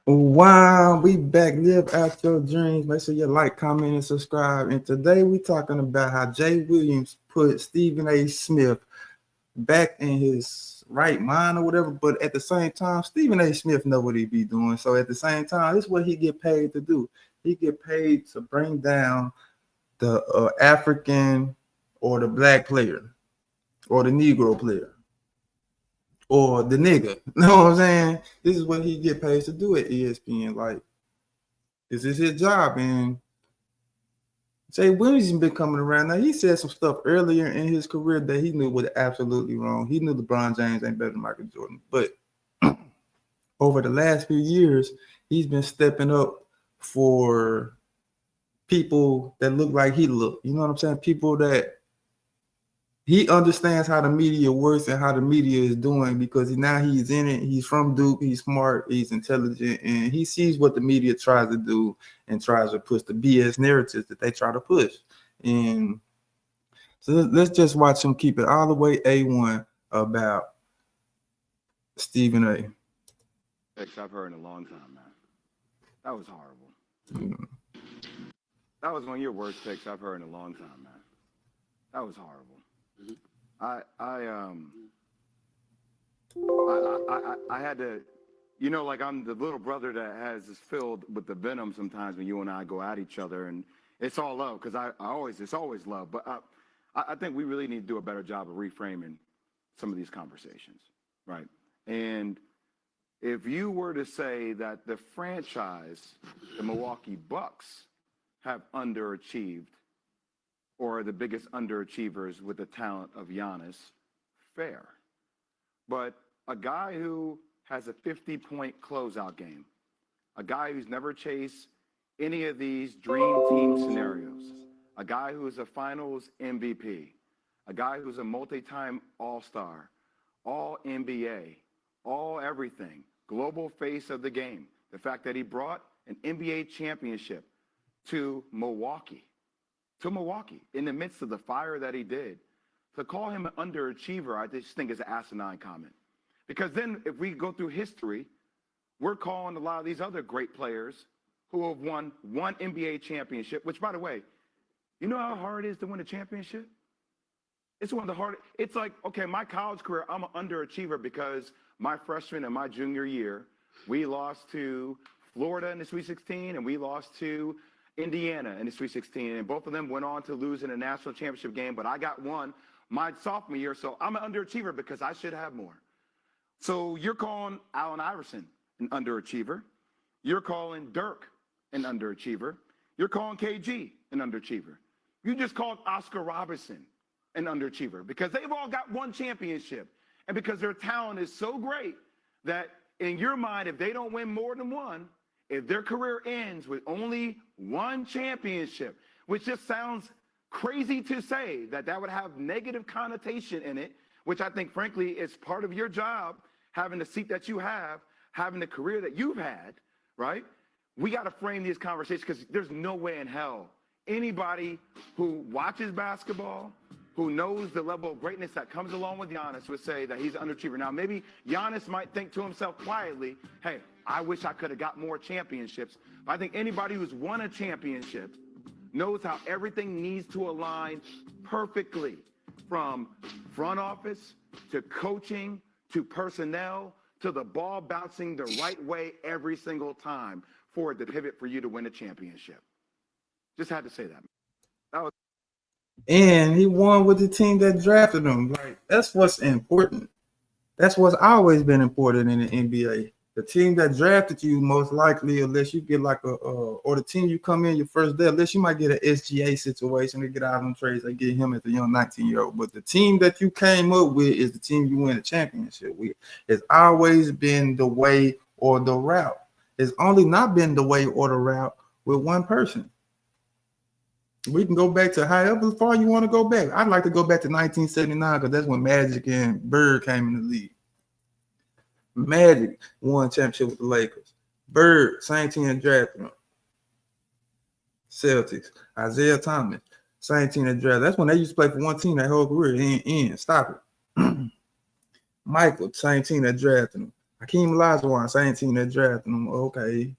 Wow, we back. Live out your dreams. Make sure you like, comment, and subscribe. And today we talking about how Jay Williams put Stephen A. Smith back in his right mind or whatever. But at the same time, Stephen A. Smith know what he be doing. So at the same time, this is what he get paid to do. He get paid to bring down the African or the black player or the Negro player or the nigga. You know what I'm saying? This is what he get paid to do at ESPN. Like, this is his job. And Jay Williams has been coming around. Now, he said some stuff earlier in his career that he knew was absolutely wrong. He knew LeBron James ain't better than Michael Jordan. But over the last few years, he's been stepping up for people that look like he look. You know what I'm saying? People that he understands how the media works and how the media is doing because now he's in it. He's from Duke. He's smart. He's intelligent. And he sees what the media tries to do and tries to push the BS narratives that they try to push. And so let's just watch him keep it all the way A1 about Stephen A. I've heard in a long time, man. That was horrible. That was one of your worst picks I've heard in a long time, man. That was horrible. I had to, like I'm the little brother that has is filled with the venom sometimes when you and I go at each other, and it's all love because it's always love. But I think we really need to do a better job of reframing some of these conversations, right? And if you were to say that the franchise, the Milwaukee Bucks, have underachieved or the biggest underachievers with the talent of Giannis, fair. But a guy who has a 50-point closeout game, a guy who's never chased any of these dream team scenarios, a guy who is a finals MVP, a guy who's a multi-time all-star, all NBA, all everything, global face of the game, the fact that he brought an NBA championship to Milwaukee, in the midst of the fire that he did, to call him an underachiever, I just think is an asinine comment. Because then if we go through history, we're calling a lot of these other great players who have won one NBA championship, which, by the way, you know how hard it is to win a championship? It's one of the hardest. It's like, okay, my college career, I'm an underachiever because my freshman and my junior year, we lost to Florida in the Sweet 16 and we lost to Indiana in the Sweet 16, and both of them went on to lose in a national championship game, but I got one my sophomore year, so I'm an underachiever because I should have more. So you're calling Allen Iverson an underachiever. You're calling Dirk an underachiever. You're calling KG an underachiever. You just called Oscar Robertson an underachiever because they've all got one championship, and because their talent is so great that in your mind, if they don't win more than one, if their career ends with only one championship, which just sounds crazy to say that would have negative connotation in it, which I think, frankly, is part of your job, having the seat that you have, having the career that you've had, right? We got to frame these conversations because there's no way in hell anybody who watches basketball, who knows the level of greatness that comes along with Giannis would say that he's an underachiever. Now, maybe Giannis might think to himself quietly, hey, I wish I could have got more championships. But I think anybody who's won a championship knows how everything needs to align perfectly, from front office to coaching to personnel to the ball bouncing the right way every single time for it to pivot for you to win a championship. Just had to say that. And he won with the team that drafted him. Like, that's what's important. That's what's always been important in the NBA. The team that drafted you, most likely, unless you get like or the team you come in your first day, unless you might get an SGA situation to get out on trades, they get him as a young 19-year-old. But the team that you came up with is the team you win a championship with. It's always been the way or the route. It's only not been the way or the route with one person. We can go back to however far you want to go back. I'd like to go back to 1979 because that's when Magic and Bird came in the league. Magic won championship with the Lakers. Bird, same team that drafted him. Celtics. Isaiah Thomas, same team that drafted. That's when they used to play for one team that whole career. Stop it. Michael, same team that drafted him. Hakeem Olajuwon, same team that drafted him. Okay.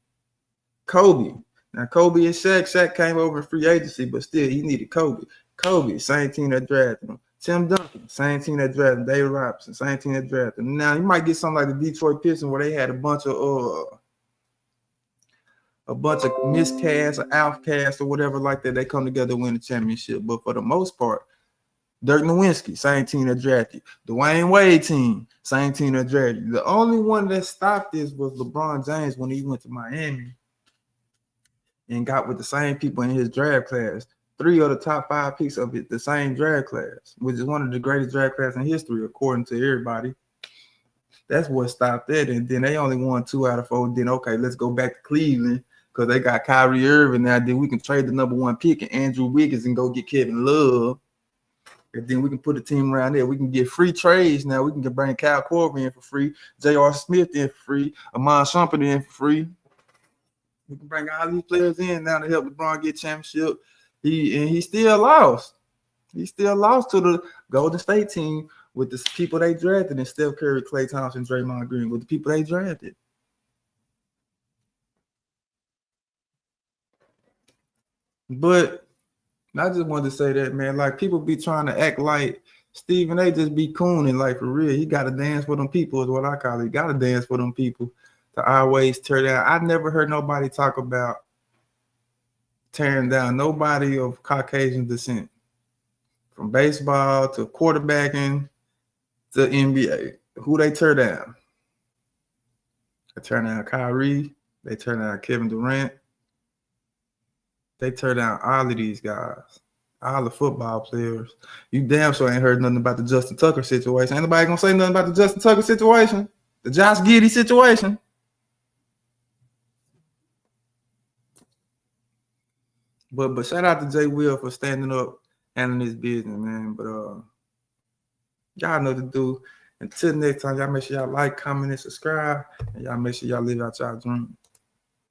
Kobe. Now Kobe and Shaq came over in free agency, but still he needed Kobe. Kobe, same team that drafted him. Tim Duncan, same team that drafted him. David Robinson, same team that drafted him. Now you might get something like the Detroit Pistons where they had a bunch of miscasts or outcasts or whatever like that. They come together to win the championship. But for the most part, Dirk Nowitzki, same team that drafted you. Dwayne Wade team, same team that drafted you. The only one that stopped this was LeBron James when he went to Miami and got with the same people in his draft class. 3 of the top 5 picks of it, the same draft class, which is one of the greatest draft classes in history, according to everybody. That's what stopped that. And then they only won 2 out of 4. Then, okay, let's go back to Cleveland because they got Kyrie Irving now. Then we can trade the number 1 pick and Andrew Wiggins and go get Kevin Love. And then we can put a team around there. We can get free trades now. We can bring Kyle Korver in for free, J.R. Smith in for free, Amon Shumpert in for free. We can bring all these players in now to help LeBron get championship. He still lost. He still lost to the Golden State team with the people they drafted, and Steph Curry, Klay Thompson, Draymond Green, with the people they drafted. But I just wanted to say that, man, like people be trying to act like Stephen A just be cooning, like for real. He got to dance for them people is what I call it. He got to dance for them people to always tear down. I never heard nobody talk about tearing down nobody of Caucasian descent, from baseball to quarterbacking to NBA. Who they tear down? They tear down Kyrie. They tear down Kevin Durant. They tear down all of these guys, all the football players. You damn sure ain't heard nothing about the Justin Tucker situation. Ain't nobody gonna say nothing about the Justin Tucker situation, the Josh Giddey situation. But shout out to Jay Will for standing up, handling his business, man. But y'all know what to do. Until next time, y'all make sure y'all like, comment, and subscribe. And y'all make sure y'all live out y'all dreams.